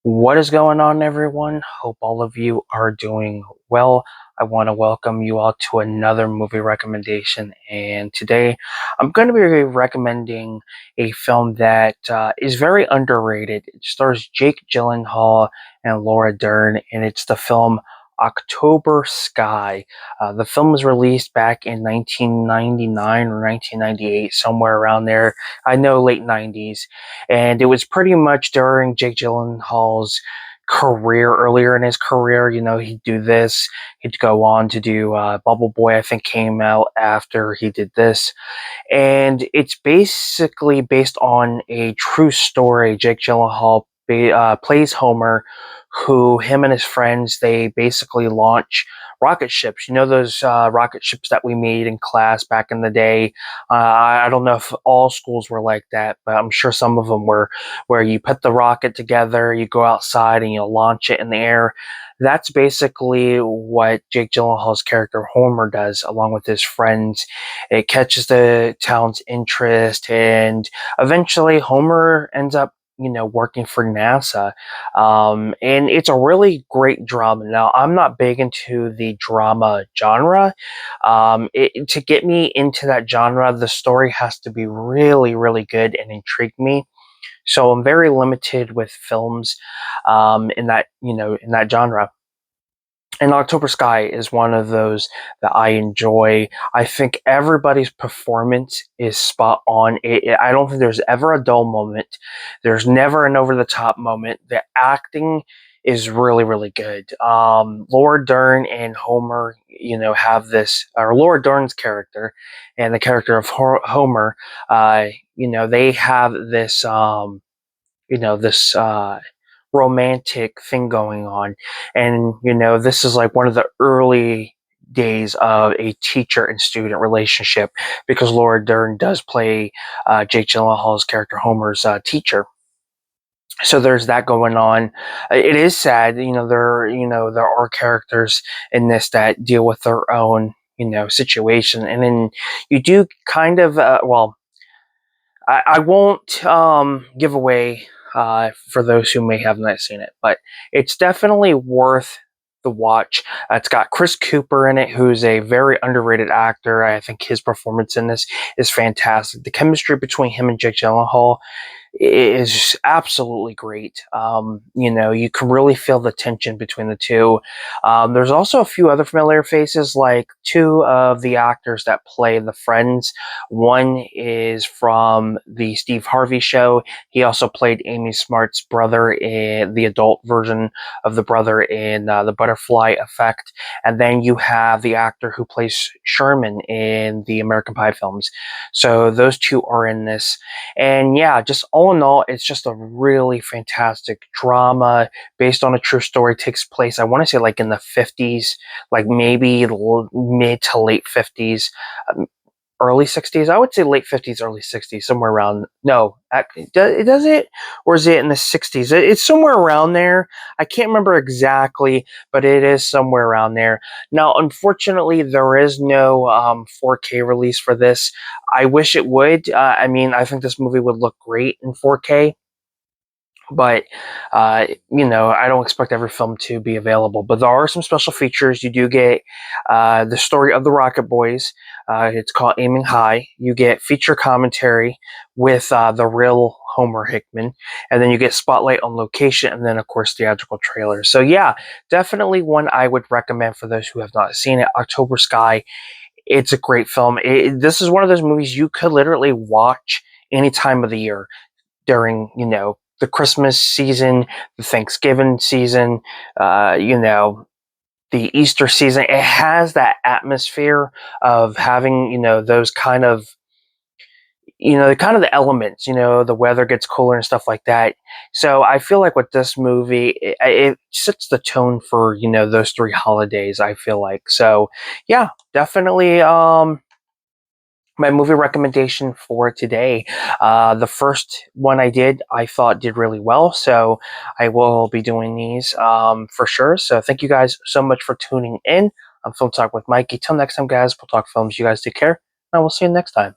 What is going on, everyone? Hope all of you are doing well. I want to welcome you all to another movie recommendation. And today I'm going to be recommending a film that is very underrated. It stars Jake Gyllenhaal and Laura Dern, and it's the film October Sky. The film was released back in 1999 or 1998, somewhere around there. I know late 90s, and it was pretty much during Jake Gyllenhaal's career, earlier in his career. He'd do this, he'd go on to do Bubble Boy, I think came out after he did this, and it's basically based on a true story. Jake Gyllenhaal plays Homer, who him and his friends, they basically launch rocket ships. You know those rocket ships that we made in class back in the day. I don't know if all schools were like that, but I'm sure some of them were, where you put the rocket together, you go outside and you launch it in the air. That's basically what Jake Gyllenhaal's character Homer does, along with his friends. It catches the town's interest, and eventually Homer ends up, working for NASA. And it's a really great drama. Now, I'm not big into the drama genre. To get me into that genre, the story has to be really, really good and intrigue me. So I'm very limited with films in that genre. And October Sky is one of those that I enjoy. I think everybody's performance is spot on. I don't think there's ever a dull moment. There's never an over the top moment. The acting is really, really good. Laura Dern and Homer, have this, or Laura Dern's character and the character of Homer, they have this, romantic thing going on. And, this is like one of the early days of a teacher and student relationship, because Laura Dern does play Jake Gyllenhaal's character Homer's teacher. So there's that going on. It is sad, there are characters in this that deal with their own, situation. And then you do kind of, I won't give away for those who may have not seen it, but it's definitely worth the watch. It's got Chris Cooper in it, who's a very underrated actor. I think his performance in this is fantastic. The chemistry between him and Jake Gyllenhaal is absolutely great. You can really feel the tension between the two. There's also a few other familiar faces, like two of the actors that play the friends. One is from the Steve Harvey Show. He also played Amy Smart's brother in the adult version of the brother in The Butterfly Effect. And then you have the actor who plays Sherman in the American Pie films. So those two are in this. And yeah, just all in all, it's just a really fantastic drama based on a true story. It takes place, I want to say, like in the 50s, like maybe mid to late 50s, early 60s. I would say late 50s, early 60s, somewhere around. No, does it? Or is it in the 60s? It's somewhere around there. I can't remember exactly, but it is somewhere around there. Now, unfortunately, there is no 4K release for this. I wish it would. I think this movie would look great in 4K. But I don't expect every film to be available. But there are some special features. You do get the story of the Rocket Boys. It's called Aiming High. You get feature commentary with the real Homer Hickman, and then you get spotlight on location, and then of course theatrical trailers. So yeah, definitely one I would recommend for those who have not seen it. October Sky. It's a great film. This is one of those movies you could literally watch any time of the year during, the Christmas season, the Thanksgiving season, the Easter season. It has that atmosphere of having, those kind of, the elements, the weather gets cooler and stuff like that. So I feel like with this movie, it sets the tone for, those three holidays, I feel like. So yeah, definitely, my movie recommendation for today. The first one I thought did really well, so I will be doing these for sure. So thank you guys so much for tuning in. I'm Film Talk with Mikey. Till next time, guys, we'll talk films. You guys take care, and I will see you next time.